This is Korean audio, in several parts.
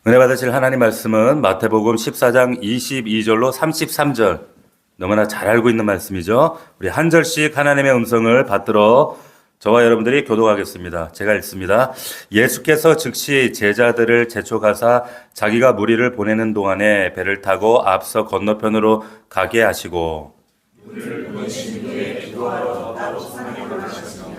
은혜 받으실 하나님 말씀은 마태복음 14장 22절로 33절. 너무나 잘 알고 있는 말씀이죠. 우리 한 절씩 하나님의 음성을 받들어 저와 여러분들이 교독하겠습니다. 제가 읽습니다. 예수께서 즉시 제자들을 재촉하사 자기가 무리를 보내는 동안에 배를 타고 앞서 건너편으로 가게 하시고 무리를 보내신 후에 기도하러 따로 산에 올라가셨습니다.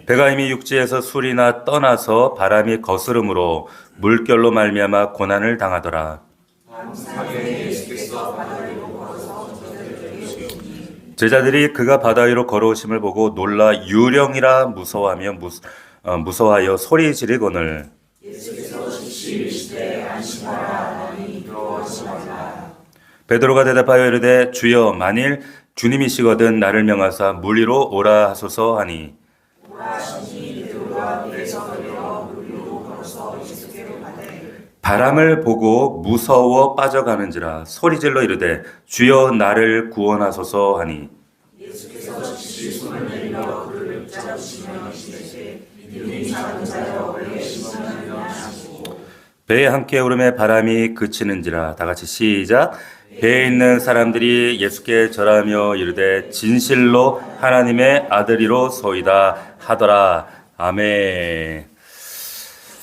배가 이미 육지에서 술이나 떠나서 바람이 거스름으로 물결로 말미암아 고난을 당하더라. 제자들이 그가 바다 위로 걸어오심을 보고 놀라 유령이라 무서워하여 소리 지르거늘 베드로가 대답하여 이르되 주여 만일 주님이시거든 나를 명하사 물 위로 오라 하소서 하니 바람을 보고 무서워 빠져가는지라 소리질러 이르되 주여 나를 구원하소서 하니 예수께서 즉시 손을 내밀어 그를 붙잡으시며 이르시되 믿음이 작은 자여 왜 심령하느냐 하시고 배에 함께 오름에 바람이 그치는지라. 다 같이 시작. 배에 있는 사람들이 예수께 절하며 이르되 진실로 하나님의 아들이로소이다 하더라. 아멘.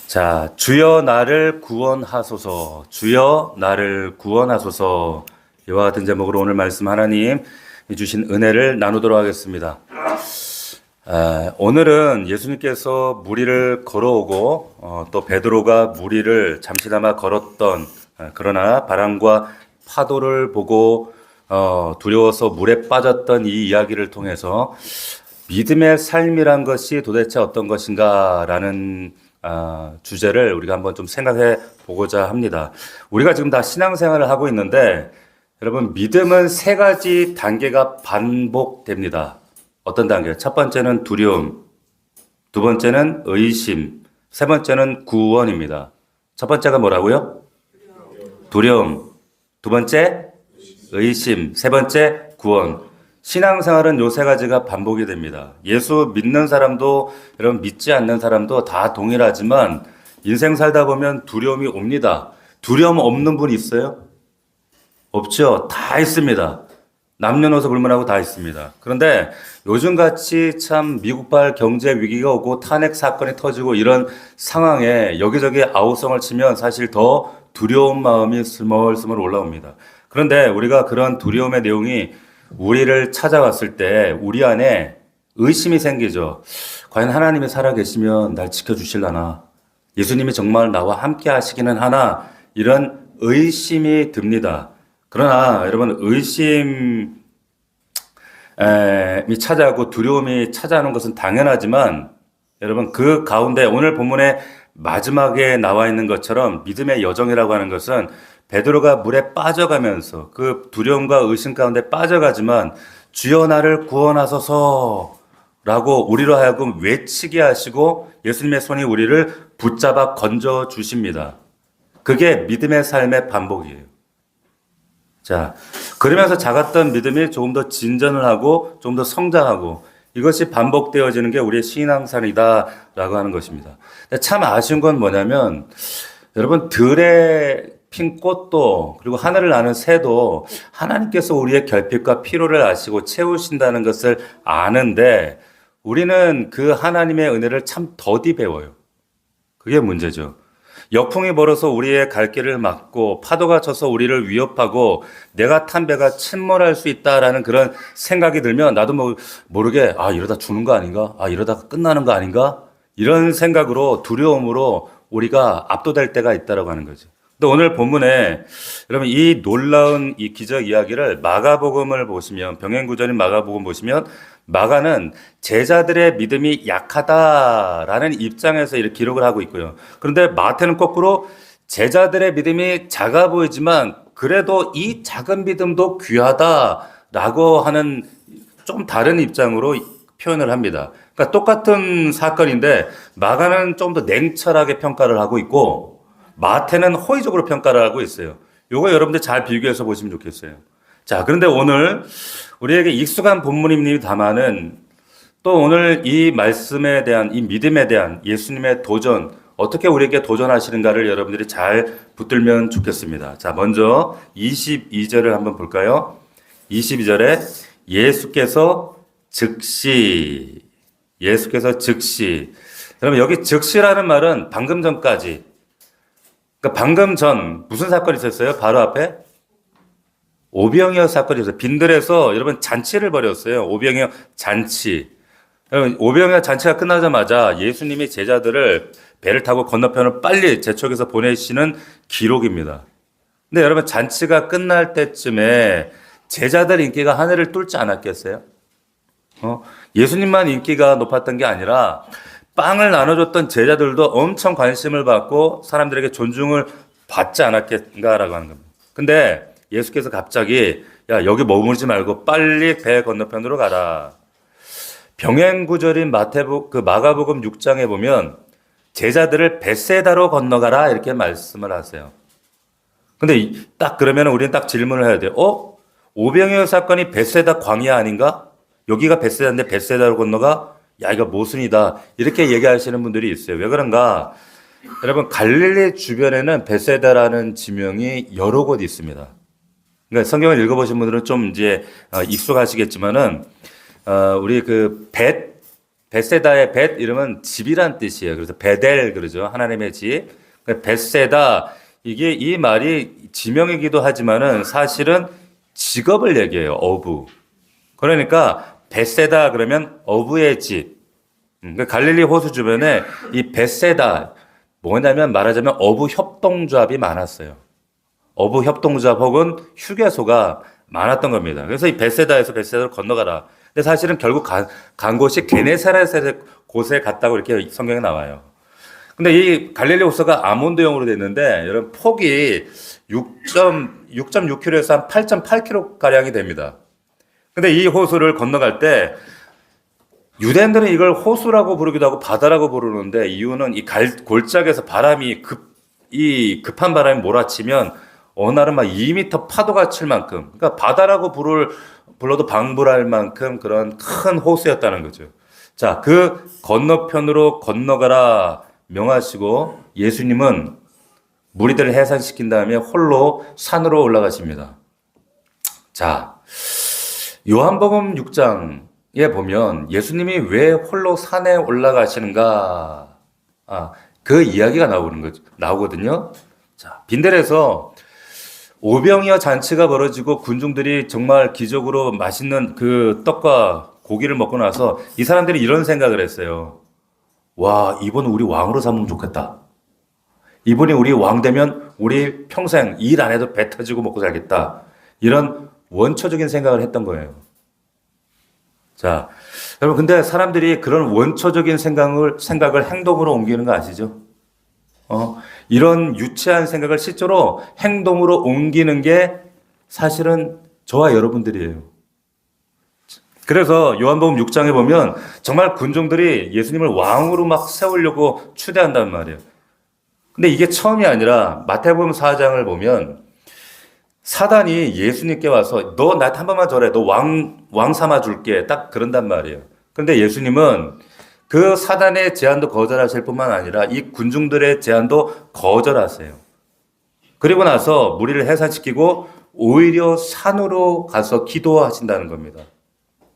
자, 주여 나를 구원하소서. 주여 나를 구원하소서. 이와 같은 제목으로 오늘 말씀 하나님 주신 은혜를 나누도록 하겠습니다. 오늘은 예수님께서 무리를 걸어오고 또 베드로가 무리를 잠시나마 걸었던 그러나 바람과 파도를 보고 두려워서 물에 빠졌던 이 이야기를 통해서 믿음의 삶이란 것이 도대체 어떤 것인가라는 주제를 우리가 한번 좀 생각해 보고자 합니다. 우리가 지금 다 신앙생활을 하고 있는데 여러분 믿음은 세 가지 단계가 반복됩니다. 어떤 단계요? 첫 번째는 두려움, 두 번째는 의심, 세 번째는 구원입니다. 첫 번째가 뭐라고요? 두려움, 두 번째 의심, 세 번째 구원. 신앙생활은 요 세 가지가 반복이 됩니다. 예수 믿는 사람도 여러분 믿지 않는 사람도 다 동일하지만 인생 살다 보면 두려움이 옵니다. 두려움 없는 분 있어요? 없죠? 다 있습니다. 남녀노소 불문하고 다 있습니다. 그런데 요즘같이 참 미국발 경제 위기가 오고 탄핵 사건이 터지고 이런 상황에 여기저기 아우성을 치면 사실 더 두려운 마음이 스멀스멀 올라옵니다. 그런데 우리가 그런 두려움의 내용이 우리를 찾아왔을 때 우리 안에 의심이 생기죠. 과연 하나님이 살아계시면 날 지켜주실라나? 예수님이 정말 나와 함께 하시기는 하나? 이런 의심이 듭니다. 그러나 여러분 의심이 찾아오고 두려움이 찾아오는 것은 당연하지만 여러분 그 가운데 오늘 본문의 마지막에 나와 있는 것처럼 믿음의 여정이라고 하는 것은 베드로가 물에 빠져가면서 그 두려움과 의심 가운데 빠져가지만 주여 나를 구원하소서 라고 우리로 하여금 외치게 하시고 예수님의 손이 우리를 붙잡아 건져 주십니다. 그게 믿음의 삶의 반복이에요. 자, 그러면서 작았던 믿음이 조금 더 진전을 하고 좀 더 성장하고 이것이 반복되어지는 게 우리의 신앙생활이다라고 하는 것입니다. 참 아쉬운 건 뭐냐면 여러분 들에 핀 꽃도 그리고 하늘을 나는 새도 하나님께서 우리의 결핍과 피로를 아시고 채우신다는 것을 아는데 우리는 그 하나님의 은혜를 참 더디 배워요. 그게 문제죠. 역풍이 불어서 우리의 갈 길을 막고 파도가 쳐서 우리를 위협하고 내가 탄 배가 침몰할 수 있다라는 그런 생각이 들면 나도 모르게 이러다 죽는 거 아닌가? 이러다가 끝나는 거 아닌가? 이런 생각으로 두려움으로 우리가 압도될 때가 있다라고 하는 거죠. 근데 오늘 본문에 여러분 이 놀라운 이 기적 이야기를 마가복음을 보시면 병행구절인 마가복음 보시면 마가는 제자들의 믿음이 약하다라는 입장에서 이렇게 기록을 하고 있고요. 그런데 마태는 거꾸로 제자들의 믿음이 작아 보이지만 그래도 이 작은 믿음도 귀하다라고 하는 좀 다른 입장으로 표현을 합니다. 그러니까 똑같은 사건인데 마가는 좀 더 냉철하게 평가를 하고 있고 마태는 호의적으로 평가를 하고 있어요. 요거 여러분들 잘 비교해서 보시면 좋겠어요. 자, 그런데 오늘 우리에게 익숙한 본문입니다마는 또 오늘 이 말씀에 대한 이 믿음에 대한 예수님의 도전 어떻게 우리에게 도전하시는가를 여러분들이 잘 붙들면 좋겠습니다. 자, 먼저 22절을 한번 볼까요? 22절에 예수께서 즉시. 여러분, 여기 즉시라는 말은 방금 전까지, 그러니까 방금 전 무슨 사건이 있었어요? 바로 앞에 오병이어 사건이 있었어요. 빈들에서 여러분 잔치를 벌였어요. 오병이어 잔치. 여러분, 오병이어 잔치가 끝나자마자 예수님이 제자들을 배를 타고 건너편을 빨리 재촉해서 보내시는 기록입니다. 근데 여러분, 잔치가 끝날 때쯤에 제자들 인기가 하늘을 뚫지 않았겠어요? 예수님만 인기가 높았던 게 아니라 빵을 나눠줬던 제자들도 엄청 관심을 받고 사람들에게 존중을 받지 않았겠는가라고 하는 겁니다. 근데 예수께서 갑자기 야, 여기 머무르지 말고 빨리 배 건너편으로 가라. 병행 구절인 마가복음 6장에 보면 제자들을 벳세다로 건너가라 이렇게 말씀을 하세요. 근데 딱 그러면 우리는 딱 질문을 해야 돼요. 오병이어 사건이 벳세다 광야 아닌가? 여기가 벳세다인데 벳세다로 건너가? 야, 이거 모순이다. 이렇게 얘기하시는 분들이 있어요. 왜 그런가? 여러분, 갈릴리 주변에는 벳세다라는 지명이 여러 곳 있습니다. 그러니까 성경을 읽어보신 분들은 좀 이제 익숙하시겠지만은 우리 벳세다의 벳 이름은 집이란 뜻이에요. 그래서 베델 그러죠. 하나님의 집. 그러니까 벳세다 이게 이 말이 지명이기도 하지만은 사실은 직업을 얘기해요. 어부. 그러니까 벳세다 그러면 어부의 집. 그러니까 갈릴리 호수 주변에 이 벳세다 뭐냐면 말하자면 어부 협동조합이 많았어요. 어부 협동조합 혹은 휴게소가 많았던 겁니다. 그래서 이 벳세다에서 벳세다로 건너가라. 근데 사실은 결국 간 곳이 게네사렛의 곳에 갔다고 이렇게 성경에 나와요. 근데 이 갈릴리 호수가 아몬드형으로 됐는데 여러분 폭이 6.6km에서 한 8.8km 가량이 됩니다. 근데 이 호수를 건너갈 때 유대인들은 이걸 호수라고 부르기도 하고 바다라고 부르는데 이유는 이 골짜기에서 급한 바람이 몰아치면 어느 날은 막 2m 파도가 칠 만큼, 그러니까 바다라고 불러도 방불할 만큼 그런 큰 호수였다는 거죠. 자, 그 건너편으로 건너가라 명하시고 예수님은 무리들을 해산시킨 다음에 홀로 산으로 올라가십니다. 자, 요한복음 6장에 보면 예수님이 왜 홀로 산에 올라가시는가? 그 이야기가 나오거든요. 자, 빈들에서 오병이어 잔치가 벌어지고 군중들이 정말 기적으로 맛있는 그 떡과 고기를 먹고 나서 이 사람들이 이런 생각을 했어요. 와, 이번 우리 왕으로 삼으면 좋겠다. 이분이 우리 왕 되면 우리 평생 일 안 해도 배 터지고 먹고 살겠다. 이런 원초적인 생각을 했던 거예요. 자, 여러분, 근데 사람들이 그런 원초적인 생각을 행동으로 옮기는 거 아시죠? 이런 유치한 생각을 실제로 행동으로 옮기는 게 사실은 저와 여러분들이에요. 그래서 요한복음 6장에 보면 정말 군중들이 예수님을 왕으로 막 세우려고 추대한단 말이에요. 근데 이게 처음이 아니라 마태복음 4장을 보면 사단이 예수님께 와서 너 나한테 한 번만 절해. 너 왕 삼아줄게. 딱 그런단 말이에요. 근데 예수님은 그 사단의 제안도 거절하실 뿐만 아니라 이 군중들의 제안도 거절하세요. 그리고 나서 무리를 해산시키고 오히려 산으로 가서 기도하신다는 겁니다.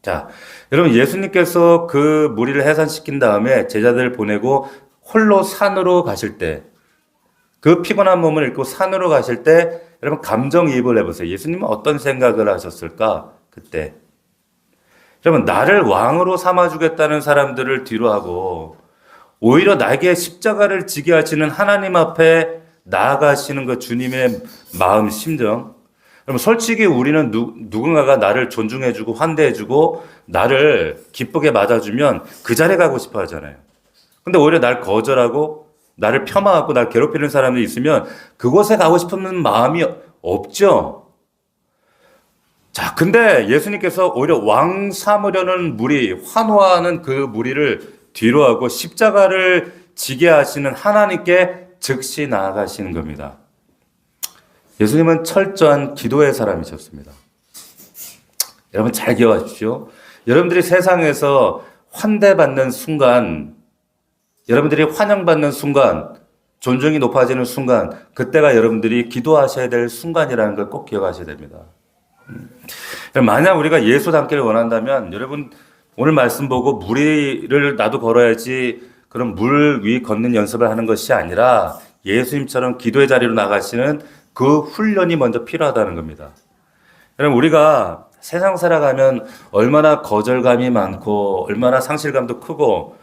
자, 여러분 예수님께서 그 무리를 해산시킨 다음에 제자들을 보내고 홀로 산으로 가실 때 그 피곤한 몸을 잃고 산으로 가실 때 여러분 감정이입을 해보세요. 예수님은 어떤 생각을 하셨을까? 그때. 여러분 나를 왕으로 삼아주겠다는 사람들을 뒤로 하고 오히려 나에게 십자가를 지게 하시는 하나님 앞에 나아가시는 그 주님의 마음 심정. 여러분 솔직히 우리는 누군가가 나를 존중해주고 환대해주고 나를 기쁘게 맞아주면 그 자리에 가고 싶어 하잖아요. 근데 오히려 날 거절하고 나를 폄하하고 날 괴롭히는 사람이 있으면 그곳에 가고 싶은 마음이 없죠. 자, 근데 예수님께서 오히려 왕 삼으려는 무리, 환호하는 그 무리를 뒤로 하고 십자가를 지게 하시는 하나님께 즉시 나아가시는 겁니다. 예수님은 철저한 기도의 사람이셨습니다. 여러분 잘 기억하십시오. 여러분들이 세상에서 환대받는 순간 여러분들이 환영받는 순간, 존중이 높아지는 순간, 그때가 여러분들이 기도하셔야 될 순간이라는 걸 꼭 기억하셔야 됩니다. 만약 우리가 예수 닮기를 원한다면 여러분 오늘 말씀 보고 물 위를 나도 걸어야지 그런 물 위 걷는 연습을 하는 것이 아니라 예수님처럼 기도의 자리로 나가시는 그 훈련이 먼저 필요하다는 겁니다. 여러분 우리가 세상 살아가면 얼마나 거절감이 많고 얼마나 상실감도 크고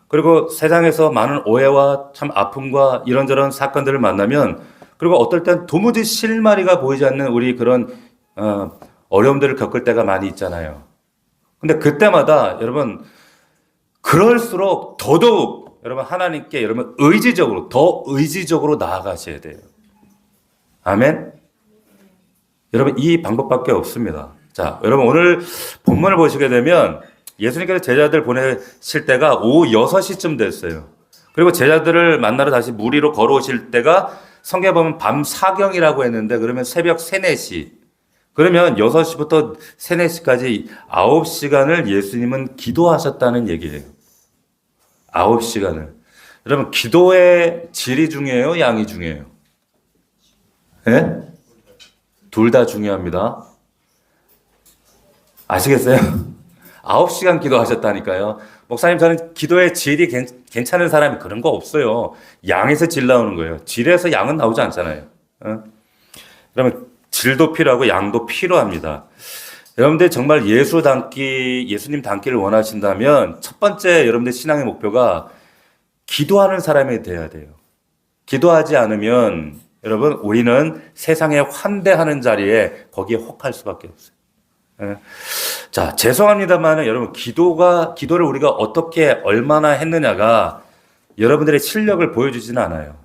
그리고 세상에서 많은 오해와 참 아픔과 이런저런 사건들을 만나면 그리고 어떨 땐 도무지 실마리가 보이지 않는 우리 그런 어려움들을 겪을 때가 많이 있잖아요. 근데 그때마다 여러분 그럴수록 더더욱 여러분 하나님께 여러분 더 의지적으로 나아가셔야 돼요. 아멘. 여러분 이 방법밖에 없습니다. 자, 여러분 오늘 본문을 보시게 되면 예수님께서 제자들 보내실 때가 오후 6시쯤 됐어요. 그리고 제자들을 만나러 다시 물 위로 걸어오실 때가 성경에 보면 밤 사경이라고 했는데 그러면 새벽 3, 4시. 그러면 6시부터 3, 4시까지 9시간을 예수님은 기도하셨다는 얘기예요. 9시간을. 여러분 기도의 질이 중요해요? 양이 중요해요? 예? 둘 다 중요합니다. 아시겠어요? 9시간 기도하셨다니까요. 목사님 저는 기도의 질이 괜찮은 사람이 그런 거 없어요. 양에서 질 나오는 거예요. 질에서 양은 나오지 않잖아요. 그러면 질도 필요하고 양도 필요합니다. 여러분들 정말 예수님 닮기를 원하신다면 첫 번째 여러분들 신앙의 목표가 기도하는 사람이 돼야 돼요. 기도하지 않으면 여러분 우리는 세상에 환대하는 자리에 거기에 혹할 수밖에 없어요. 자, 죄송합니다만 여러분 기도를 우리가 어떻게 얼마나 했느냐가 여러분들의 실력을 보여주지는 않아요.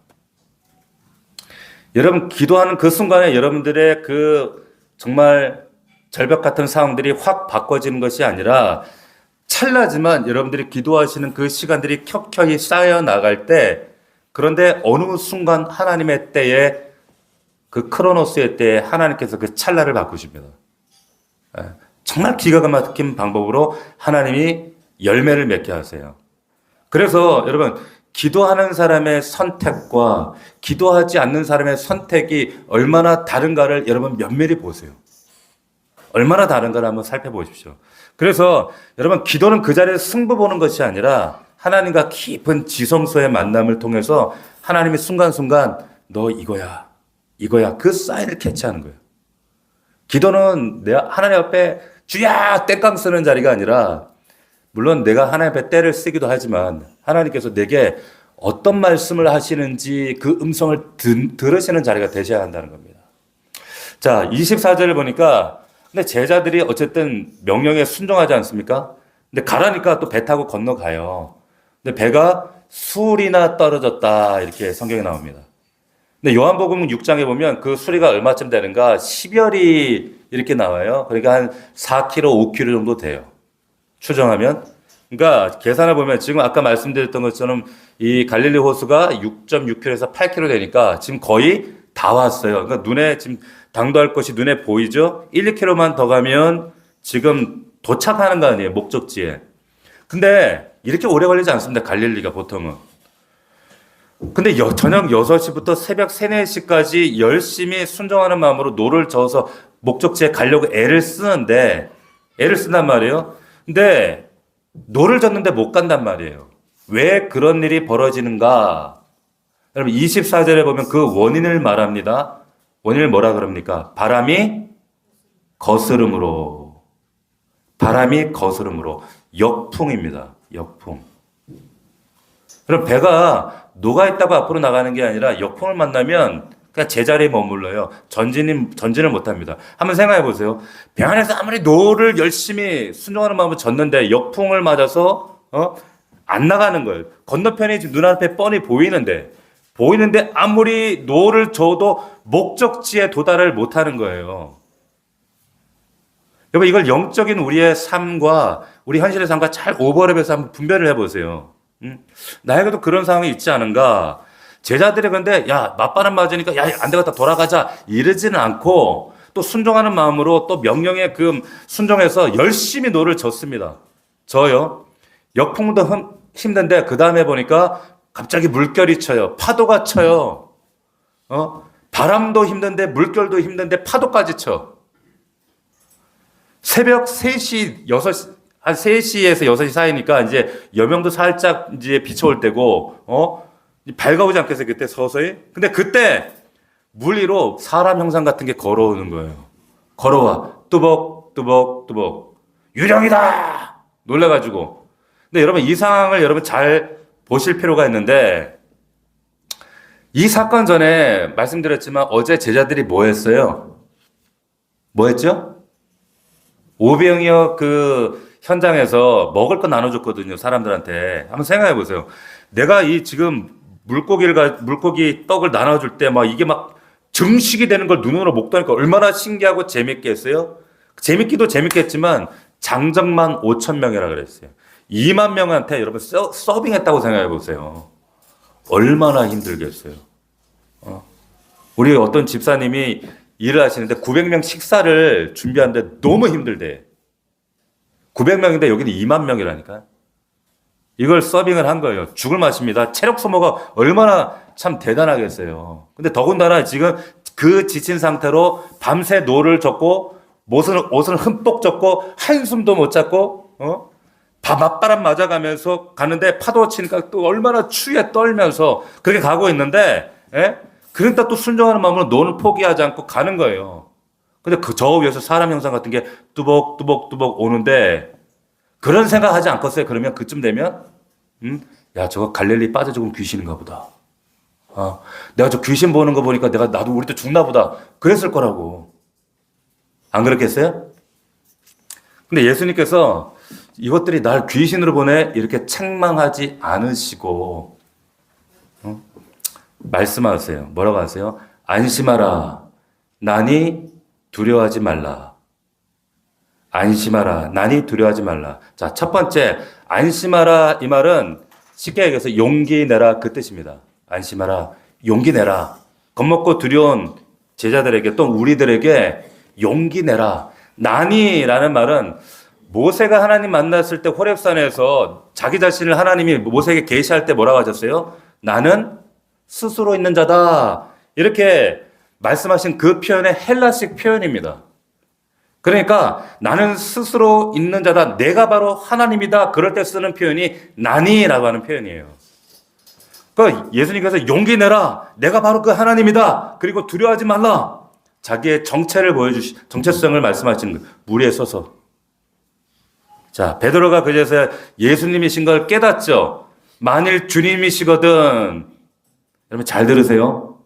여러분 기도하는 그 순간에 여러분들의 그 정말 절벽 같은 상황들이 확 바꿔지는 것이 아니라 찰나지만 여러분들이 기도하시는 그 시간들이 켜켜이 쌓여 나갈 때 그런데 어느 순간 하나님의 때에 그 크로노스의 때에 하나님께서 그 찰나를 바꾸십니다. 정말 기가 막힌 방법으로 하나님이 열매를 맺게 하세요. 그래서 여러분 기도하는 사람의 선택과 기도하지 않는 사람의 선택이 얼마나 다른가를 여러분 면밀히 보세요. 얼마나 다른가를 한번 살펴보십시오. 그래서 여러분 기도는 그 자리에서 승부 보는 것이 아니라 하나님과 깊은 지성소의 만남을 통해서 하나님이 순간순간 너 이거야 그 사인을 캐치하는 거예요. 기도는 내가 하나님 앞에 주야 땡깡 쓰는 자리가 아니라 물론 내가 하나님 앞에 때를 쓰기도 하지만 하나님께서 내게 어떤 말씀을 하시는지 그 음성을 들으시는 자리가 되셔야 한다는 겁니다. 자, 24절을 보니까 근데 제자들이 어쨌든 명령에 순종하지 않습니까? 근데 가라니까 또 배 타고 건너가요. 근데 배가 술이나 떨어졌다 이렇게 성경에 나옵니다. 근데 요한복음 6장에 보면 그 수리가 얼마쯤 되는가 10열이 이렇게 나와요. 그러니까 한 4kg, 5kg 정도 돼요. 추정하면. 그러니까 계산을 보면 지금 아까 말씀드렸던 것처럼 이 갈릴리 호수가 6.6km에서 8km 되니까 지금 거의 다 왔어요. 그러니까 눈에 지금 당도할 것이 눈에 보이죠? 1, 2km만 더 가면 지금 도착하는 거 아니에요. 목적지에. 근데 이렇게 오래 걸리지 않습니다. 갈릴리가 보통은. 근데 저녁 6시부터 새벽 3, 4시까지 열심히 순종하는 마음으로 노를 저어서 목적지에 가려고 애를 쓴단 말이에요. 근데 노를 젓는데 못 간단 말이에요. 왜 그런 일이 벌어지는가? 여러분 24절에 보면 그 원인을 말합니다. 원인을 뭐라 그럽니까? 바람이 거스름으로. 역풍입니다. 역풍. 그럼 배가 녹아있다고 앞으로 나가는 게 아니라 역풍을 만나면 그냥 제자리에 머물러요. 전진을 못합니다. 한번 생각해 보세요. 배 안에서 아무리 노를 열심히 순종하는 마음으로 졌는데 역풍을 맞아서 안 나가는 거예요. 건너편이 지금 눈앞에 뻔히 보이는데 아무리 노를 저어도 목적지에 도달을 못하는 거예요. 여러분 이걸 영적인 우리의 삶과 우리 현실의 삶과 잘 오버랩해서 한번 분별을 해보세요. 나에게도 그런 상황이 있지 않은가? 제자들이 근데 야 맞바람 맞으니까 야 안 되겠다 돌아가자 이러지는 않고 또 순종하는 마음으로 또 명령에 순종해서 열심히 노를 젓습니다. 저요 역풍도 힘든데 그 다음에 보니까 갑자기 물결이 쳐요. 파도가 쳐요. 바람도 힘든데 물결도 힘든데 파도까지 쳐. 새벽 3시, 6시, 한 3시에서 6시 사이니까 이제 여명도 살짝 이제 비춰올 때고, 밝아오지 않겠어요? 그때 서서히? 근데 그때 물 위로 사람 형상 같은 게 걸어오는 거예요. 걸어와. 뚜벅, 뚜벅, 뚜벅. 유령이다! 놀래가지고. 근데 여러분, 이 상황을 여러분 잘 보실 필요가 있는데, 이 사건 전에 말씀드렸지만 어제 제자들이 뭐 했어요? 뭐 했죠? 오병이어 그 현장에서 먹을 거 나눠줬거든요, 사람들한테. 한번 생각해 보세요. 내가 이 지금 물고기 떡을 나눠줄 때 막 이게 막 증식이 되는 걸 눈으로 목도하니까 얼마나 신기하고 재밌겠어요? 재밌기도 재밌겠지만 장정만 5천 명이라 그랬어요. 2만 명한테 여러분 서빙했다고 생각해 보세요. 얼마나 힘들겠어요. 우리 어떤 집사님이 일을 하시는데 900명 식사를 준비하는데 너무 힘들대. 900명인데 여기는 2만 명이라니까. 이걸 서빙을 한 거예요. 죽을 맛입니다. 체력 소모가 얼마나 참 대단하겠어요. 근데 더군다나 지금 그 지친 상태로 밤새 노를 젓고 옷을 흠뻑 젖고 한숨도 못 잤고 맞바람 맞아가면서 가는데 파도 치니까 또 얼마나 추위에 떨면서 그렇게 가고 있는데 그러니까 또 순종하는 마음으로 노는 포기하지 않고 가는 거예요. 근데 저 위에서 사람 형상 같은 게 뚜벅뚜벅뚜벅 오는데 그런 생각 하지 않겠어요? 그러면 그쯤 되면 야 저거 갈릴리 빠져 죽은 귀신인가 보다. 내가 저 귀신 보는 거 보니까 나도 우리도 죽나 보다. 그랬을 거라고. 안 그렇겠어요? 근데 예수님께서 이것들이 날 귀신으로 보내 이렇게 책망하지 않으시고 말씀하세요. 뭐라고 하세요? 안심하라. 나니 두려워하지 말라. 안심하라. 나니 두려워하지 말라. 자, 첫 번째 안심하라 이 말은 쉽게 얘기해서 용기 내라 그 뜻입니다. 안심하라. 용기 내라. 겁먹고 두려운 제자들에게 또 우리들에게 용기 내라. 나니라는 말은 모세가 하나님 만났을 때 호렙산에서 자기 자신을 하나님이 모세에게 계시할 때 뭐라고 하셨어요? 나는 스스로 있는 자다. 이렇게 말씀하신 그 표현의 헬라식 표현입니다. 그러니까 나는 스스로 있는 자다. 내가 바로 하나님이다. 그럴 때 쓰는 표현이 나니라고 하는 표현이에요. 그러니까 예수님께서 용기 내라. 내가 바로 그 하나님이다. 그리고 두려워하지 말라. 자기의 정체성을 말씀하시는 거예요. 물 위에 서서. 자, 베드로가 그제서야 예수님이신 걸 깨닫죠. 만일 주님이시거든. 여러분 잘 들으세요.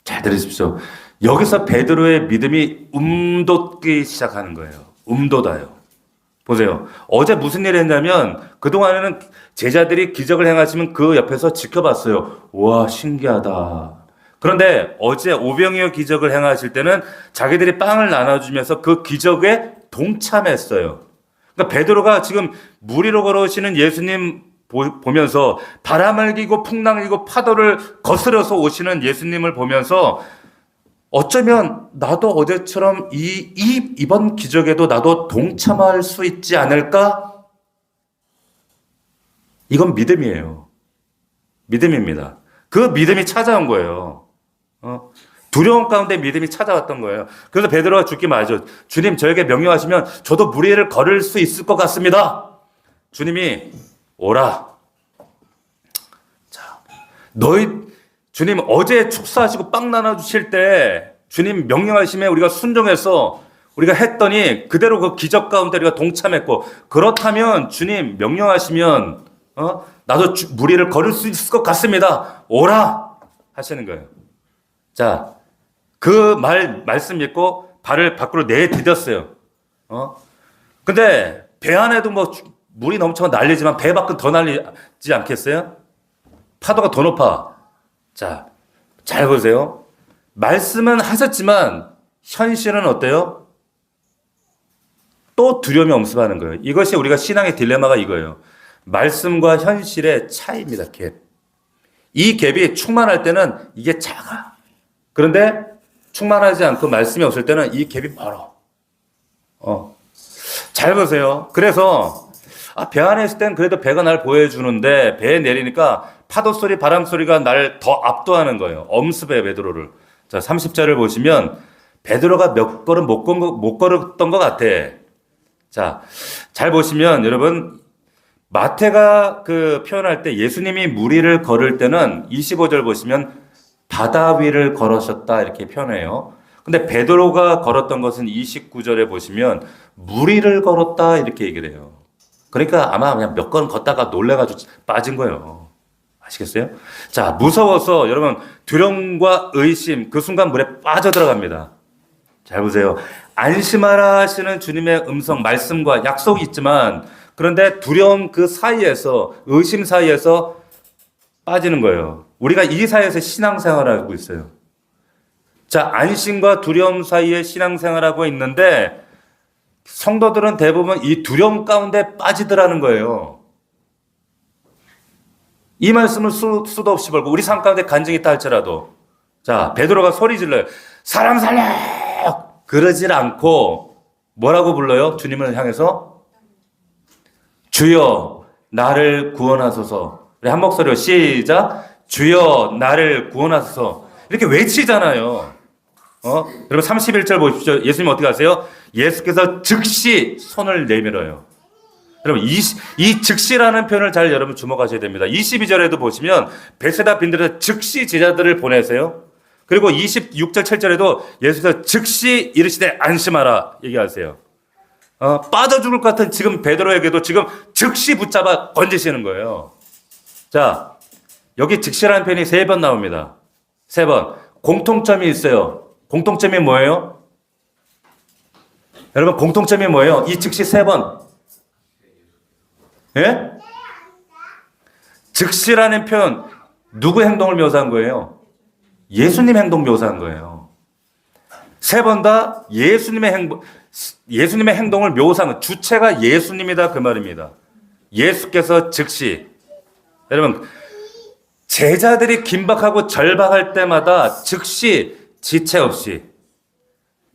잘 들으십시오. 여기서 베드로의 믿음이 움돋기 시작하는 거예요. 움돋아요. 보세요. 어제 무슨 일을 했냐면 그동안에는 제자들이 기적을 행하시면 그 옆에서 지켜봤어요. 와 신기하다. 그런데 어제 오병이어 기적을 행하실 때는 자기들이 빵을 나눠주면서 그 기적에 동참했어요. 그러니까 베드로가 지금 물 위로 걸어오시는 예수님 보면서 바람을 기고 풍랑을 기고 파도를 거스려서 오시는 예수님을 보면서 어쩌면 나도 어제처럼 이번 기적에도 나도 동참할 수 있지 않을까? 이건 믿음이에요. 믿음입니다. 그 믿음이 찾아온 거예요. 두려움 가운데 믿음이 찾아왔던 거예요. 그래서 베드로가 죽기 말죠. 주님 저에게 명령하시면 저도 물 위를 걸을 수 있을 것 같습니다. 주님이 오라. 자, 주님 어제 축사하시고 빵 나눠주실 때 주님 명령하심에 우리가 순종해서 우리가 했더니 그대로 그 기적 가운데 우리가 동참했고 그렇다면 주님 명령하시면 나도 물 위를 걸을 수 있을 것 같습니다. 오라 하시는 거예요. 자, 그 말씀 믿고 발을 밖으로 내디뎠어요. 근데 배 안에도 뭐 물이 넘쳐 난리지만 배 밖은 더 난리지 않겠어요? 파도가 더 높아. 자, 잘 보세요. 말씀은 하셨지만 현실은 어때요? 또 두려움이 엄습하는 거예요. 이것이 우리가 신앙의 딜레마가 이거예요. 말씀과 현실의 차이입니다. 갭. 이 갭이 충만할 때는 이게 작아. 그런데 충만하지 않고 말씀이 없을 때는 이 갭이 멀어. 잘 보세요. 그래서 배 안에 있을 땐 그래도 배가 날 보여주는데 배에 내리니까 파도 소리, 바람 소리가 날 더 압도하는 거예요. 엄습해 베드로를. 자, 30절을 보시면 베드로가 몇 걸음 못 걸었던 것 같아. 자, 잘 보시면 여러분 마태가 그 표현할 때 예수님이 무리를 걸을 때는 25절 보시면 바다 위를 걸으셨다 이렇게 표현해요. 근데 베드로가 걸었던 것은 29절에 보시면 무리를 걸었다 이렇게 얘기를 해요. 그러니까 아마 그냥 몇 걸음 걷다가 놀래가지고 빠진 거예요. 아시겠어요? 자, 무서워서 여러분 두려움과 의심 그 순간 물에 빠져들어갑니다. 잘 보세요. 안심하라 하시는 주님의 음성, 말씀과 약속이 있지만 그런데 두려움 그 사이에서 의심 사이에서 빠지는 거예요. 우리가 이 사이에서 신앙생활을 하고 있어요. 자, 안심과 두려움 사이에 신앙생활하고 있는데 성도들은 대부분 이 두려움 가운데 빠지더라는 거예요. 이 말씀을 수도 없이 벌고 우리 삶 가운데 간증이 있다 할지라도 자, 베드로가 소리 질러요. 사람 살려! 그러질 않고 뭐라고 불러요? 주님을 향해서 주여 나를 구원하소서. 우리 한 목소리로 시작. 주여 나를 구원하소서. 이렇게 외치잖아요. 여러분 31절 보십시오. 예수님 어떻게 하세요? 예수께서 즉시 손을 내밀어요. 여러분 이 즉시라는 표현을 잘 여러분 주목하셔야 됩니다. 22절에도 보시면 베세다 빈들에서 즉시 제자들을 보내세요. 그리고 26절 7절에도 예수께서 즉시 이르시되 안심하라 얘기하세요. 빠져 죽을 것 같은 지금 베드로에게도 지금 즉시 붙잡아 건지시는 거예요. 자, 여기 즉시라는 표현이 3번 나옵니다. 3번. 공통점이 있어요. 공통점이 뭐예요? 여러분 공통점이 뭐예요? 이 즉시 3번. 예? 즉시라는 표현 누구 행동을 묘사한 거예요? 예수님 행동 묘사한 거예요. 3번 다 예수님의 행동을 묘사한 주체가 예수님이다 그 말입니다. 예수께서 즉시 여러분 제자들이 긴박하고 절박할 때마다 즉시 지체 없이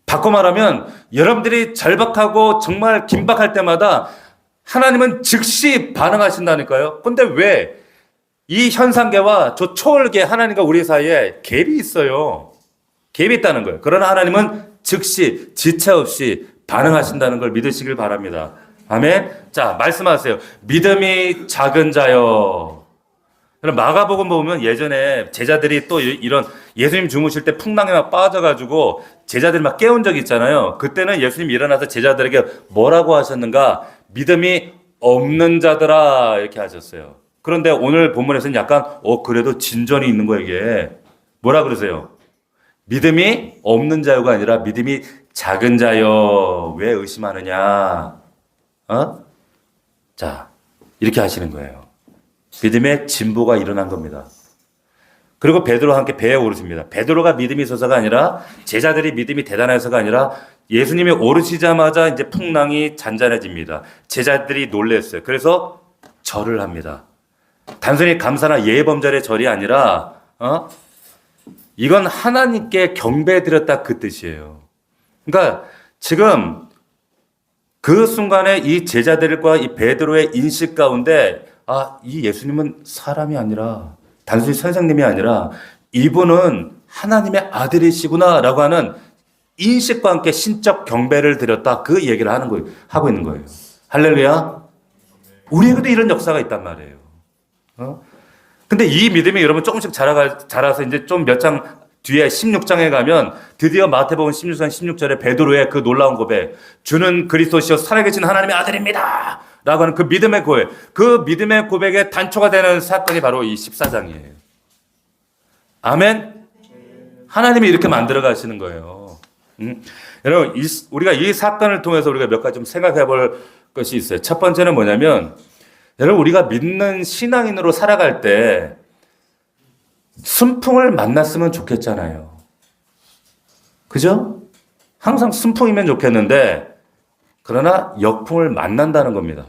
바꿔 말하면 여러분들이 절박하고 정말 긴박할 때마다 하나님은 즉시 반응하신다니까요. 근데 왜 이 현상계와 저 초월계 하나님과 우리 사이에 갭이 있어요. 갭이 있다는 거예요. 그러나 하나님은 즉시 지체 없이 반응하신다는 걸 믿으시길 바랍니다. 아멘. 자, 말씀하세요. 믿음이 작은 자여. 마가복음 보면 예전에 제자들이 또 이런 예수님 주무실 때 풍랑에 막 빠져가지고 제자들이 막 깨운 적이 있잖아요. 그때는 예수님이 일어나서 제자들에게 뭐라고 하셨는가? 믿음이 없는 자들아 이렇게 하셨어요. 그런데 오늘 본문에서는 약간 그래도 진전이 있는 거예요. 이게 뭐라 그러세요? 믿음이 없는 자여가 아니라 믿음이 작은 자여. 왜 의심하느냐? 자, 이렇게 하시는 거예요. 믿음의 진보가 일어난 겁니다. 그리고 베드로와 함께 배에 오르십니다. 베드로가 믿음이 있어서가 아니라 제자들이 믿음이 대단해서가 아니라 예수님이 오르시자마자 이제 풍랑이 잔잔해집니다. 제자들이 놀랐어요. 그래서 절을 합니다. 단순히 감사나 예범절의 절이 아니라 이건 하나님께 경배드렸다 그 뜻이에요. 그러니까 지금 그 순간에 이 제자들과 이 베드로의 인식 가운데 이 예수님은 사람이 아니라 단순히 선생님이 아니라 이분은 하나님의 아들이시구나라고 하는 인식과 함께 신적 경배를 드렸다 그 얘기를 하고 있는 거예요. 할렐루야. 우리에게도 이런 역사가 있단 말이에요. 근데 이 믿음이 여러분 조금씩 자라서 이제 좀 몇 장 뒤에 16장에 가면 드디어 마태복음 16장 16절에 베드로의 그 놀라운 고백, 주는 그리스도시요 살아계신 하나님의 아들입니다 라고 하는 그 믿음의 고백, 그 믿음의 고백의 단초가 되는 사건이 바로 이 14장이에요. 아멘. 하나님이 이렇게 만들어 가시는 거예요. 여러분 우리가 이 사건을 통해서 우리가 몇 가지 좀 생각해 볼 것이 있어요. 첫 번째는 뭐냐면 여러분 우리가 믿는 신앙인으로 살아갈 때 순풍을 만났으면 좋겠잖아요. 그죠? 항상 순풍이면 좋겠는데 그러나 역풍을 만난다는 겁니다.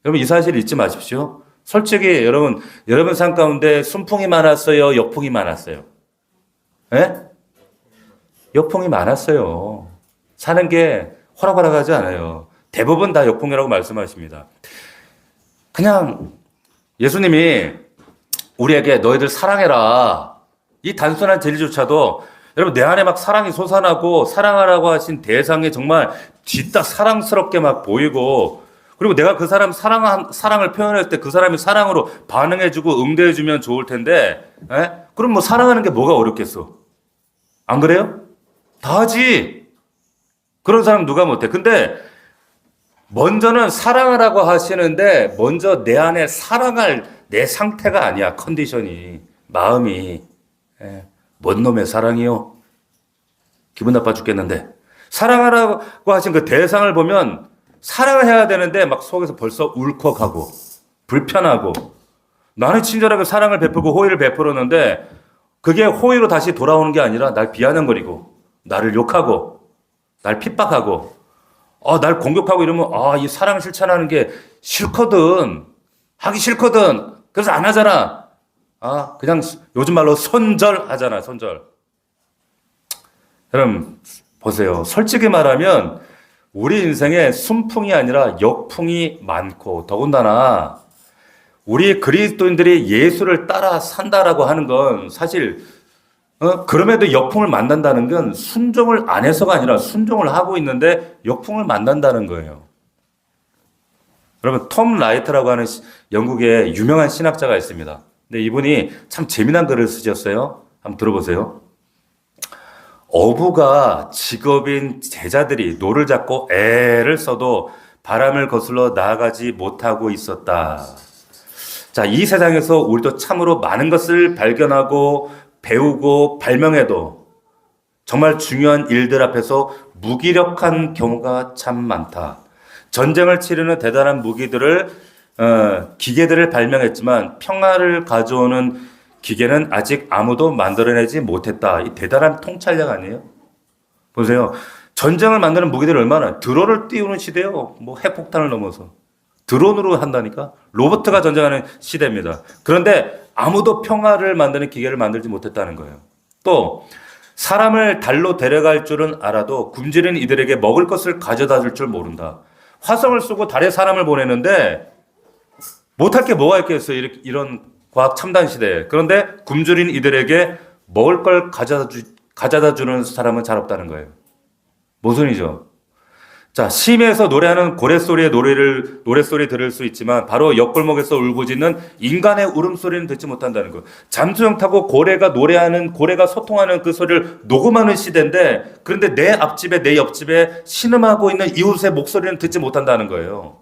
여러분 이 사실 잊지 마십시오. 솔직히 여러분 삶 가운데 순풍이 많았어요? 역풍이 많았어요? 예? 역풍이 많았어요. 사는 게 호락호락하지 않아요. 대부분 다 역풍이라고 말씀하십니다. 그냥 예수님이 우리에게 너희들 사랑해라. 이 단순한 진리조차도 여러분 내 안에 막 사랑이 솟아나고 사랑하라고 하신 대상이 정말 뒤따 사랑스럽게 막 보이고 그리고 내가 그 사람 사랑을 표현할 때 그 사람이 사랑으로 반응해주고 응대해주면 좋을 텐데 그럼 뭐 사랑하는 게 뭐가 어렵겠어? 안 그래요? 다 하지. 그런 사람 누가 못해? 근데 먼저는 사랑하라고 하시는데 먼저 내 안에 사랑할 내 상태가 아니야. 컨디션이 마음이 뭔 놈의 사랑이요? 기분 나빠 죽겠는데 사랑하라고 하신 그 대상을 보면 사랑을 해야 되는데 막 속에서 벌써 울컥하고 불편하고 나는 친절하게 사랑을 베풀고 호의를 베풀었는데 그게 호의로 다시 돌아오는 게 아니라 날 비아냥거리고 나를 욕하고 날 핍박하고 날 공격하고 이러면 이 사랑 실천하는 게 싫거든. 하기 싫거든. 그래서 안 하잖아. 그냥 요즘 말로 손절하잖아. 손절. 여러분 보세요. 솔직히 말하면 우리 인생에 순풍이 아니라 역풍이 많고 더군다나 우리 그리스도인들이 예수를 따라 산다라고 하는 건 사실 그럼에도 역풍을 만난다는 건 순종을 안 해서가 아니라 순종을 하고 있는데 역풍을 만난다는 거예요. 여러분 톰 라이트라고 하는 영국의 유명한 신학자가 있습니다. 근데 이분이 참 재미난 글을 쓰셨어요. 한번 들어보세요. 어부가 직업인 제자들이 노를 잡고 애를 써도 바람을 거슬러 나아가지 못하고 있었다. 자, 이 세상에서 우리도 참으로 많은 것을 발견하고 배우고 발명해도 정말 중요한 일들 앞에서 무기력한 경우가 참 많다. 전쟁을 치르는 대단한 무기들을 기계들을 발명했지만 평화를 가져오는 기계는 아직 아무도 만들어내지 못했다. 이 대단한 통찰력 아니에요? 보세요. 전쟁을 만드는 무기들이 얼마나 드론을 띄우는 시대요. 뭐 핵폭탄을 넘어서 드론으로 한다니까. 로봇가 전쟁하는 시대입니다. 그런데 아무도 평화를 만드는 기계를 만들지 못했다는 거예요. 또 사람을 달로 데려갈 줄은 알아도 굶주린 이들에게 먹을 것을 가져다 줄 줄 모른다. 화성을 쏘고 달에 사람을 보내는데 못할 게 뭐가 있겠어요. 이런 과학 첨단 시대에. 그런데 굶주린 이들에게 먹을 걸 가져다 주는 사람은 잘 없다는 거예요. 모순이죠. 자, 심해에서 노래하는 고래소리의 노래소리 들을 수 있지만 바로 옆골목에서 울부짖는 인간의 울음소리는 듣지 못한다는 거예요. 잠수정 타고 고래가 소통하는 그 소리를 녹음하는 시대인데 그런데 내 앞집에 내 옆집에 신음하고 있는 이웃의 목소리는 듣지 못한다는 거예요.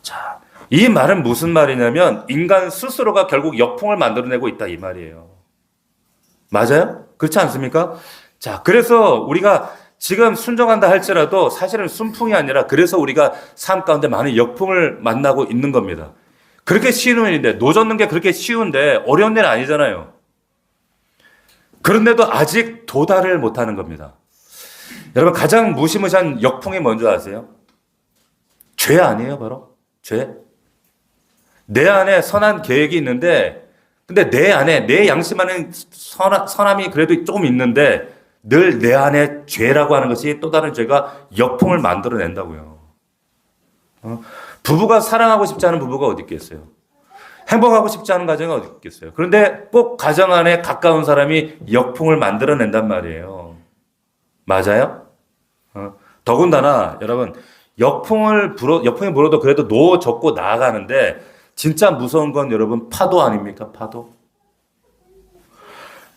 자, 이 말은 무슨 말이냐면 인간 스스로가 결국 역풍을 만들어내고 있다 이 말이에요. 맞아요? 그렇지 않습니까? 자, 그래서 우리가 지금 순종한다 할지라도 사실은 순풍이 아니라 그래서 우리가 삶 가운데 많은 역풍을 만나고 있는 겁니다. 그렇게 쉬운 일인데 노젓는 게 그렇게 쉬운데 어려운 일은 아니잖아요. 그런데도 아직 도달을 못하는 겁니다. 여러분 가장 무시무시한 역풍이 뭔지 아세요? 죄 아니에요 바로? 죄? 내 안에 선한 계획이 있는데 근데 내 안에 내 양심 안에 선함이 그래도 조금 있는데 늘 내 안에 죄라고 하는 것이 또 다른 죄가 역풍을 만들어낸다고요. 부부가 사랑하고 싶지 않은 부부가 어디 있겠어요? 행복하고 싶지 않은 가정이 어디 있겠어요? 그런데 꼭 가정 안에 가까운 사람이 역풍을 만들어낸단 말이에요. 맞아요? 더군다나 여러분 역풍이 불어도 그래도 노 젓고 나아가는데 진짜 무서운 건 여러분 파도 아닙니까?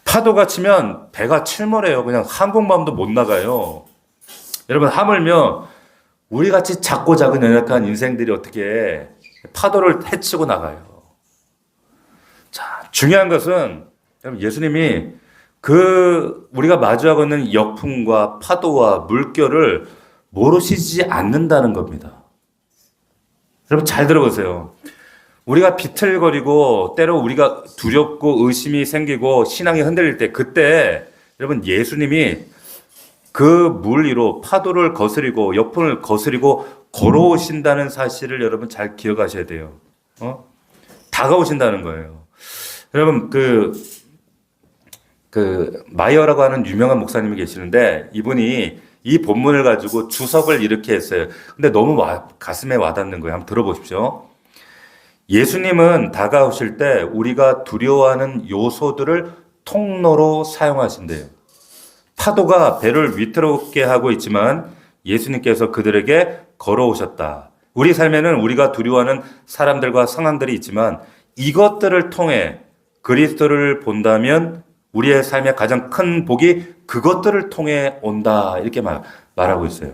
파도가 치면 배가 침몰해요. 그냥 항공모함도 못 나가요. 여러분 하물며 우리같이 작고 작은 연약한 인생들이 어떻게 파도를 헤치고 나가요. 자, 중요한 것은 여러분 예수님이 우리가 마주하고 있는 역풍과 파도와 물결을 모르시지 않는다는 겁니다. 여러분 잘 들어보세요. 우리가 비틀거리고 때로 우리가 두렵고 의심이 생기고 신앙이 흔들릴 때 그때 여러분 예수님이 그 물 위로 파도를 거스리고 역풍을 거스리고 걸어오신다는 사실을 여러분 잘 기억하셔야 돼요. 다가오신다는 거예요. 여러분 그 마이어라고 하는 유명한 목사님이 계시는데 이분이 이 본문을 가지고 주석을 이렇게 했어요. 근데 너무 가슴에 와닿는 거예요. 한번 들어보십시오. 예수님은 다가오실 때 우리가 두려워하는 요소들을 통로로 사용하신대요. 파도가 배를 위태롭게 하고 있지만 예수님께서 그들에게 걸어오셨다. 우리 삶에는 우리가 두려워하는 사람들과 상황들이 있지만 이것들을 통해 그리스도를 본다면 우리의 삶의 가장 큰 복이 그것들을 통해 온다. 이렇게 말하고 있어요.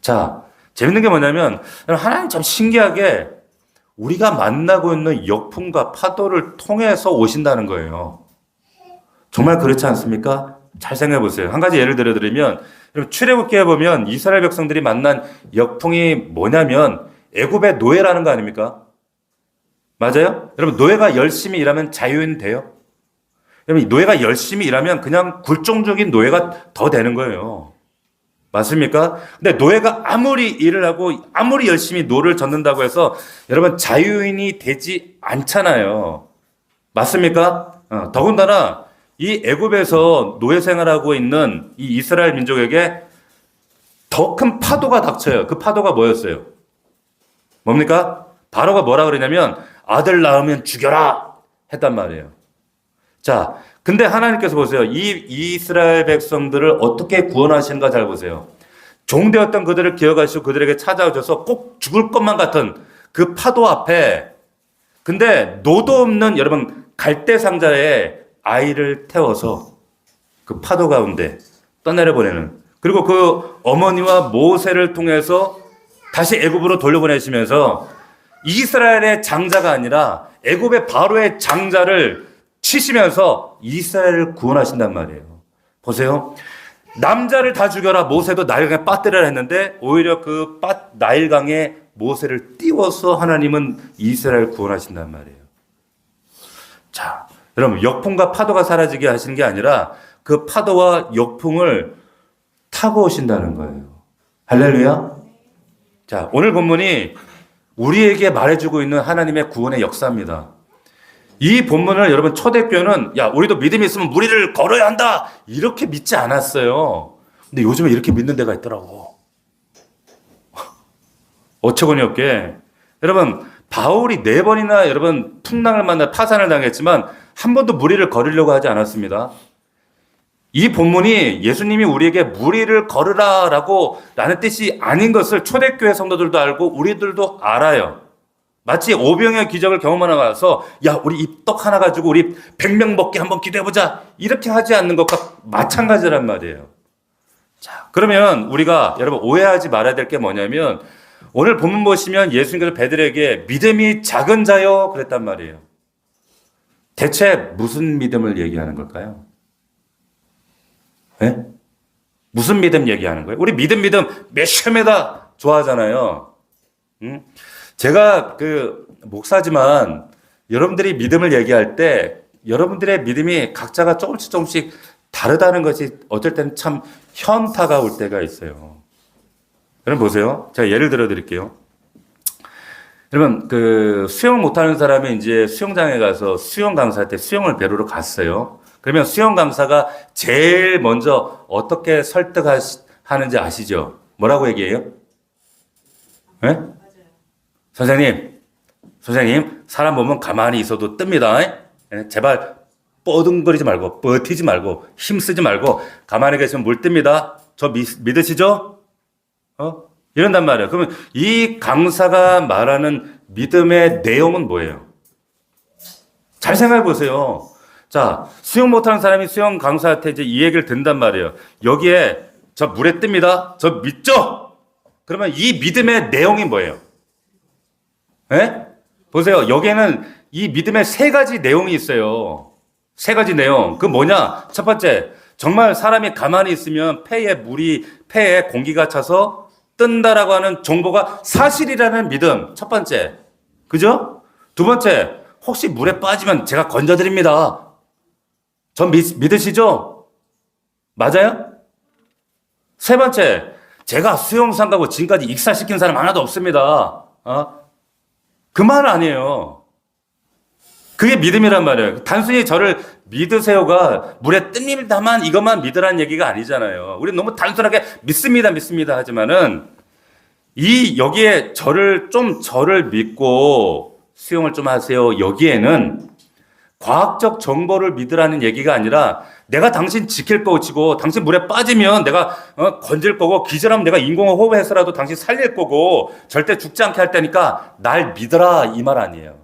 자, 재밌는 게 뭐냐면 하나님 참 신기하게 우리가 만나고 있는 역풍과 파도를 통해서 오신다는 거예요. 정말 그렇지 않습니까? 잘 생각해 보세요. 한 가지 예를 들어드리면 출애굽기에 보면 이스라엘 백성들이 만난 역풍이 뭐냐면 애굽의 노예라는 거 아닙니까? 맞아요? 여러분 노예가 열심히 일하면 자유인 돼요? 여러분 노예가 열심히 일하면 그냥 굴종적인 노예가 더 되는 거예요. 맞습니까? 근데 노예가 아무리 일을 하고 아무리 열심히 노를 젓는다고 해서 여러분 자유인이 되지 않잖아요. 맞습니까? 더군다나 이 애굽에서 노예 생활하고 있는 이 이스라엘 민족에게 더 큰 파도가 닥쳐요. 그 파도가 뭐였어요? 뭡니까? 바로가 뭐라 그러냐면 아들 낳으면 죽여라 했단 말이에요. 자, 근데 하나님께서 보세요. 이 이스라엘 백성들을 어떻게 구원하시는가 잘 보세요. 종되었던 그들을 기억하시고 그들에게 찾아오셔서 꼭 죽을 것만 같은 그 파도 앞에 근데 노도 없는 여러분 갈대 상자에 아이를 태워서 그 파도 가운데 떠내려 보내는 그리고 그 어머니와 모세를 통해서 다시 애굽으로 돌려보내시면서 이스라엘의 장자가 아니라 애굽의 바로의 장자를 치시면서 이스라엘을 구원하신단 말이에요. 보세요. 남자를 다 죽여라. 모세도 나일강에 빠뜨려라 했는데 오히려 그 나일강에 모세를 띄워서 하나님은 이스라엘을 구원하신단 말이에요. 자, 여러분 역풍과 파도가 사라지게 하시는 게 아니라 그 파도와 역풍을 타고 오신다는 거예요. 할렐루야. 자, 오늘 본문이 우리에게 말해주고 있는 하나님의 구원의 역사입니다. 이 본문을 여러분 초대교회는 야 우리도 믿음이 있으면 무리를 걸어야 한다 이렇게 믿지 않았어요. 근데 요즘에 이렇게 믿는 데가 있더라고. 어처구니 없게 여러분 바울이 4번이나 여러분 풍랑을 만나 파산을 당했지만 한 번도 무리를 걸으려고 하지 않았습니다. 이 본문이 예수님이 우리에게 무리를 걸으라라고 라는 뜻이 아닌 것을 초대교회 성도들도 알고 우리들도 알아요. 마치 오병이어 기적을 경험하러 가서 야 우리 입떡 하나 가지고 우리 100명 먹게 한번 기도해보자 이렇게 하지 않는 것과 마찬가지란 말이에요. 자, 그러면 우리가 여러분 오해하지 말아야 될 게 뭐냐면 오늘 본문 보시면 예수님께서 베드로에게 믿음이 작은 자요 그랬단 말이에요. 대체 무슨 믿음을 얘기하는 걸까요? 네? 무슨 믿음 얘기하는 거예요? 우리 믿음 메시메다 좋아하잖아요. 제가 그 목사지만 여러분들이 믿음을 얘기할 때 여러분들의 믿음이 각자가 조금씩 다르다는 것이 어떨 때는 참 현타가 올 때가 있어요. 여러분 보세요. 제가 예를 들어 드릴게요. 여러분 그 수영 못하는 사람이 이제 수영장에 가서 수영 강사할 때 수영을 배우러 갔어요. 그러면 수영 강사가 제일 먼저 어떻게 설득하는지 아시죠? 뭐라고 얘기해요? 네? 선생님, 사람 보면 가만히 있어도 뜹니다. 제발 뻐둥거리지 말고, 버티지 말고, 힘쓰지 말고, 가만히 계시면 물 뜹니다. 저 믿으시죠? 이런단 말이에요. 그러면 이 강사가 말하는 믿음의 내용은 뭐예요? 잘 생각해 보세요. 자, 수영 못하는 사람이 수영 강사한테 이제 이 얘기를 듣는단 말이에요. 여기에 저 물에 뜹니다. 저 믿죠? 그러면 이 믿음의 내용이 뭐예요? 예? 보세요. 여기에는 이 믿음의 3가지 내용이 있어요. 3가지 내용. 그 뭐냐? 첫 번째, 정말 사람이 가만히 있으면 폐에 공기가 차서 뜬다라고 하는 정보가 사실이라는 믿음. 첫 번째. 그죠? 두 번째, 혹시 물에 빠지면 제가 건져드립니다. 전 믿으시죠? 맞아요? 세 번째, 제가 수영장 가고 지금까지 익사시킨 사람 하나도 없습니다. 그 말 아니에요. 그게 믿음이란 말이에요. 단순히 저를 믿으세요가 물에 뜹니다만 이것만 믿으라는 얘기가 아니잖아요. 우리 너무 단순하게 믿습니다, 믿습니다 하지만은 여기에 저를 믿고 수용을 좀 하세요. 여기에는 과학적 정보를 믿으라는 얘기가 아니라 내가 당신 지킬 거고 당신 물에 빠지면 내가 건질 거고 기절하면 내가 인공호흡해서라도 당신 살릴 거고 절대 죽지 않게 할 테니까 날 믿어라 이 말 아니에요.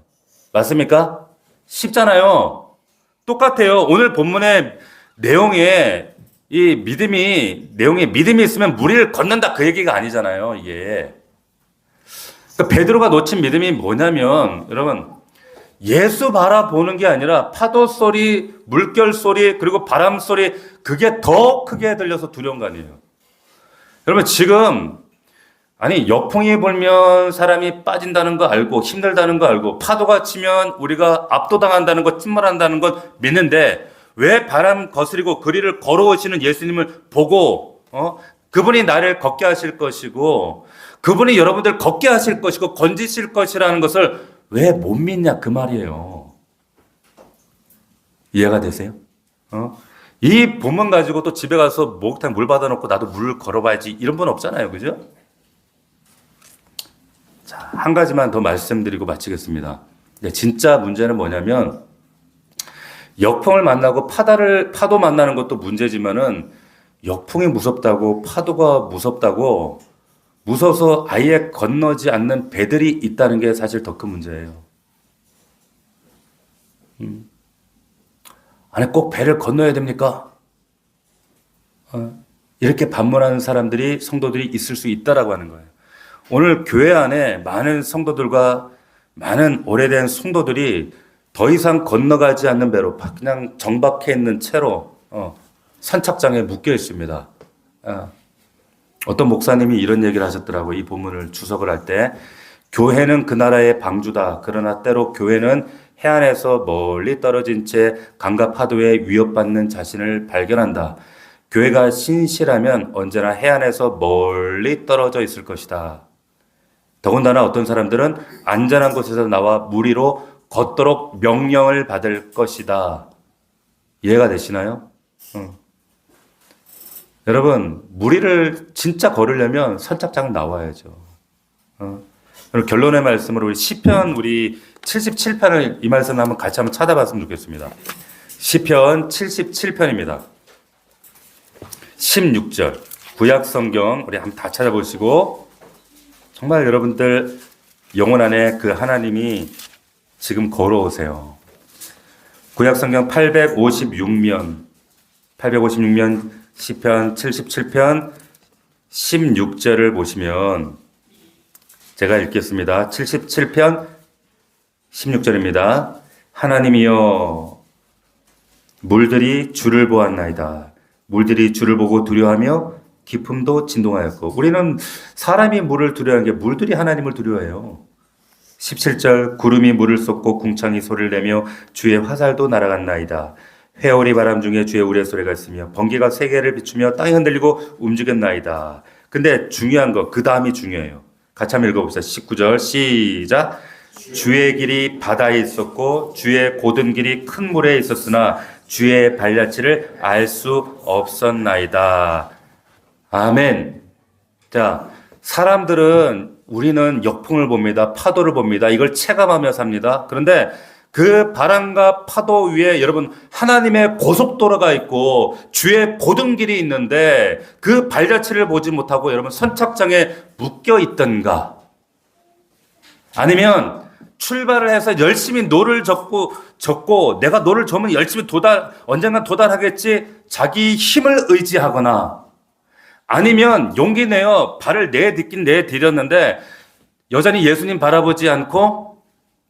맞습니까? 쉽잖아요. 똑같아요. 오늘 본문의 내용에 내용에 믿음이 있으면 무리를 걷는다 그 얘기가 아니잖아요. 이게. 그러니까 베드로가 놓친 믿음이 뭐냐면 여러분 예수 바라보는 게 아니라 파도 소리, 물결 소리, 그리고 바람 소리 그게 더 크게 들려서 두려운 거 아니에요. 여러분 지금 역풍이 불면 사람이 빠진다는 거 알고 힘들다는 거 알고 파도가 치면 우리가 압도당한다는 거 침몰한다는 건 믿는데 왜 바람 거스리고 거리를 걸어오시는 예수님을 보고 그분이 나를 걷게 하실 것이고 그분이 여러분들 걷게 하실 것이고 건지실 것이라는 것을 왜 못 믿냐 그 말이에요. 이해가 되세요? 이 본문 가지고 또 집에 가서 목욕탕 물 받아놓고 나도 물 걸어봐야지 이런 분 없잖아요. 그죠? 자, 한 가지만 더 말씀드리고 마치겠습니다. 진짜 문제는 뭐냐면 역풍을 만나고 파도 만나는 것도 문제지만은 역풍이 무섭다고 파도가 무섭다고 무서워서 아예 건너지 않는 배들이 있다는 게 사실 더 큰 문제예요. 아니 꼭 배를 건너야 됩니까? 이렇게 반문하는 성도들이 있을 수 있다라고 하는 거예요. 오늘 교회 안에 많은 성도들과 많은 오래된 성도들이 더 이상 건너가지 않는 배로 그냥 정박해 있는 채로 선착장에 묶여 있습니다. 어떤 목사님이 이런 얘기를 하셨더라고요. 이 본문을 주석을 할 때 교회는 그 나라의 방주다. 그러나 때로 교회는 해안에서 멀리 떨어진 채 강과 파도에 위협받는 자신을 발견한다. 교회가 신실하면 언제나 해안에서 멀리 떨어져 있을 것이다. 더군다나 어떤 사람들은 안전한 곳에서 나와 물 위로 걷도록 명령을 받을 것이다. 이해가 되시나요? 여러분, 물 위를 진짜 걸으려면 선착장 나와야죠. 그럼 결론의 말씀으로 우리 시편 우리 77편을 이 말씀 한번 같이 한번 찾아봤으면 좋겠습니다. 시편 77편입니다. 16절 구약 성경 우리 한번 다 찾아보시고 정말 여러분들 영혼 안에 그 하나님이 지금 걸어오세요. 구약 성경 856면 시편 77편 16절을 보시면 제가 읽겠습니다. 77편 16절입니다. 하나님이여 물들이 주를 보았나이다. 물들이 주를 보고 두려워하며 깊음도 진동하였고 우리는 사람이 물을 두려워하는 게 물들이 하나님을 두려워해요. 17절 구름이 물을 쏟고 궁창이 소리를 내며 주의 화살도 날아갔나이다. 회오리 바람 중에 주의 우레소리가 있으며 번개가 세계를 비추며 땅이 흔들리고 움직였나이다. 근데 중요한 거 그 다음이 중요해요. 같이 한번 읽어봅시다. 19절 시작. 주의 길이 바다에 있었고 주의 고든 길이 큰 물에 있었으나 주의 발자취를 알 수 없었나이다. 아멘. 자, 우리는 역풍을 봅니다. 파도를 봅니다. 이걸 체감하며 삽니다. 그런데 그 바람과 파도 위에 여러분 하나님의 고속도로가 있고 주의 고든 길이 있는데 그 발자취를 보지 못하고 여러분 선착장에 묶여 있던가 아니면 출발을 해서 열심히 노를 젓고 내가 노를 저으면 열심히 언젠간 도달하겠지 자기 힘을 의지하거나 아니면 용기 내어 발을 내디뎠는데 여전히 예수님 바라보지 않고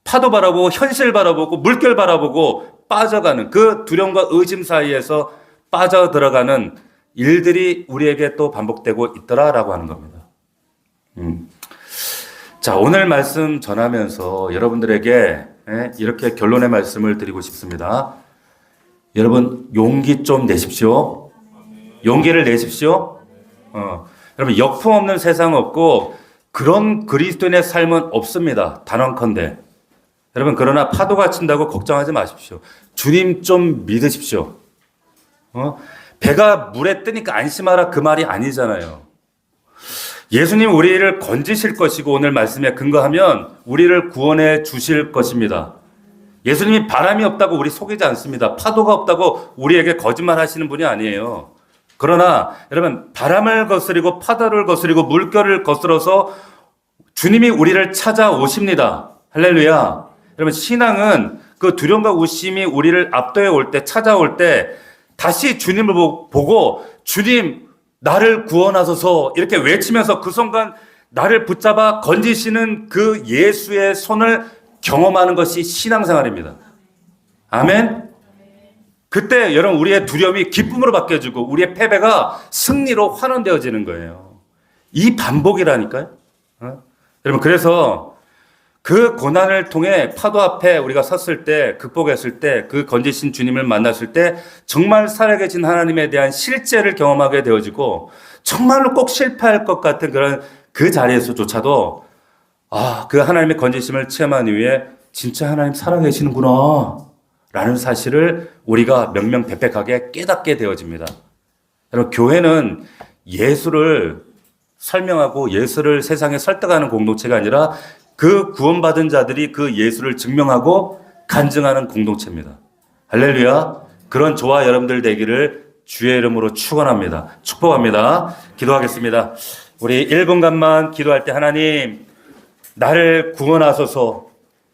파도 바라보고 현실 바라보고 물결 바라보고 빠져가는 그 두려움과 의심 사이에서 빠져들어가는 일들이 우리에게 또 반복되고 있더라라고 하는 겁니다. 자, 오늘 말씀 전하면서 여러분들에게 이렇게 결론의 말씀을 드리고 싶습니다. 여러분 용기 좀 내십시오. 용기를 내십시오. 여러분 역풍 없는 세상 없고 그런 그리스도인의 삶은 없습니다. 단언컨대 여러분, 그러나 파도가 친다고 걱정하지 마십시오. 주님 좀 믿으십시오. 배가 물에 뜨니까 안심하라 그 말이 아니잖아요. 예수님 우리를 건지실 것이고 오늘 말씀에 근거하면 우리를 구원해 주실 것입니다. 예수님이 바람이 없다고 우리 속이지 않습니다. 파도가 없다고 우리에게 거짓말 하시는 분이 아니에요. 그러나 여러분, 바람을 거스리고 파도를 거스리고 물결을 거스러서 주님이 우리를 찾아오십니다. 할렐루야. 여러분, 신앙은 그 두려움과 의심이 우리를 압도해 올 때, 찾아올 때 다시 주님을 보고 주님 나를 구원하소서 이렇게 외치면서 그 순간 나를 붙잡아 건지시는 그 예수의 손을 경험하는 것이 신앙생활입니다. 아멘. 그때 여러분 우리의 두려움이 기쁨으로 바뀌어지고 우리의 패배가 승리로 환원되어지는 거예요. 이 반복이라니까요. 여러분, 그래서 그 고난을 통해 파도 앞에 우리가 섰을 때, 극복했을 때, 그 건지신 주님을 만났을 때 정말 살아계신 하나님에 대한 실제를 경험하게 되어지고 정말로 꼭 실패할 것 같은 그런 그 자리에서조차도 그 하나님의 건지심을 체험한 이후에 진짜 하나님 살아계시는구나 라는 사실을 우리가 명명백백하게 깨닫게 되어집니다. 여러분, 교회는 예수를 설명하고 예수를 세상에 설득하는 공동체가 아니라 그 구원받은 자들이 그 예수를 증명하고 간증하는 공동체입니다. 할렐루야. 그런 저와 여러분들 되기를 주의 이름으로 축원합니다. 축복합니다. 기도하겠습니다. 우리 1분간만 기도할 때 하나님 나를 구원하소서.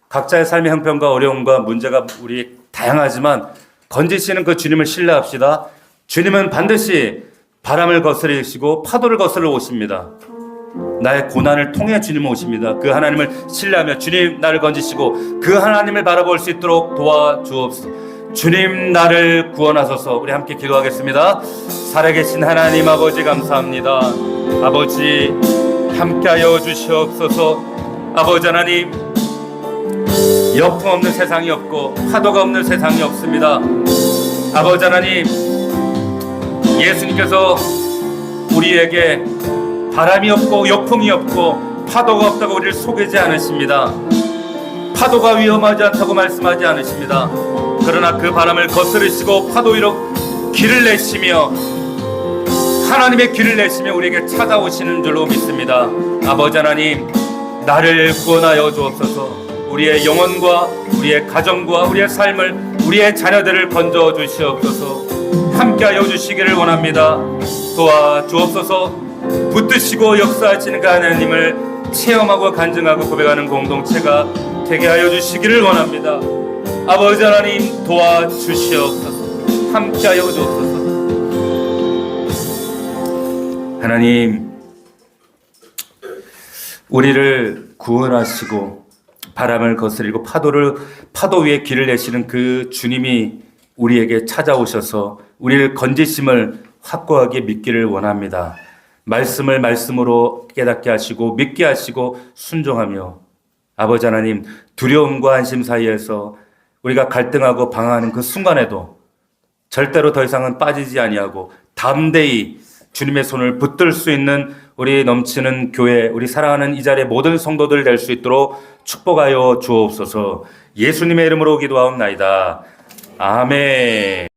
각자의 삶의 형편과 어려움과 문제가 우리 다양하지만 건지시는 그 주님을 신뢰합시다. 주님은 반드시 바람을 거스르시고 파도를 거스르러 오십니다. 나의 고난을 통해 주님은 오십니다. 그 하나님을 신뢰하며 주님 나를 건지시고 그 하나님을 바라볼 수 있도록 도와주옵소서. 주님 나를 구원하소서. 우리 함께 기도하겠습니다. 살아계신 하나님 아버지 감사합니다. 아버지 함께하여 주시옵소서. 아버지 하나님, 역풍 없는 세상이 없고 파도가 없는 세상이 없습니다. 아버지 하나님, 예수님께서 우리에게 바람이 없고 역풍이 없고 파도가 없다고 우리를 속이지 않으십니다. 파도가 위험하지 않다고 말씀하지 않으십니다. 그러나 그 바람을 거스르시고 파도 위로 길을 내시며 하나님의 길을 내시며 우리에게 찾아오시는 줄로 믿습니다. 아버지 하나님, 나를 구원하여 주옵소서. 우리의 영혼과 우리의 가정과 우리의 삶을, 우리의 자녀들을 건져 주시옵소서. 함께하여 주시기를 원합니다. 도와주옵소서. 붙드시고 역사하시는 그 하나님을 체험하고 간증하고 고백하는 공동체가 되게 하여 주시기를 원합니다. 아버지 하나님 도와주시옵소서. 함께하여 주옵소서. 하나님, 우리를 구원하시고 바람을 거스리고 파도 위에 길을 내시는 그 주님이 우리에게 찾아오셔서 우리를 건지심을 확고하게 믿기를 원합니다. 말씀을 말씀으로 깨닫게 하시고 믿게 하시고 순종하며 아버지 하나님, 두려움과 안심 사이에서 우리가 갈등하고 방황하는 그 순간에도 절대로 더 이상은 빠지지 아니하고 담대히 주님의 손을 붙들 수 있는 우리 넘치는 교회, 우리 사랑하는 이 자리의 모든 성도들 될 수 있도록 축복하여 주옵소서. 예수님의 이름으로 기도하옵나이다. 아멘.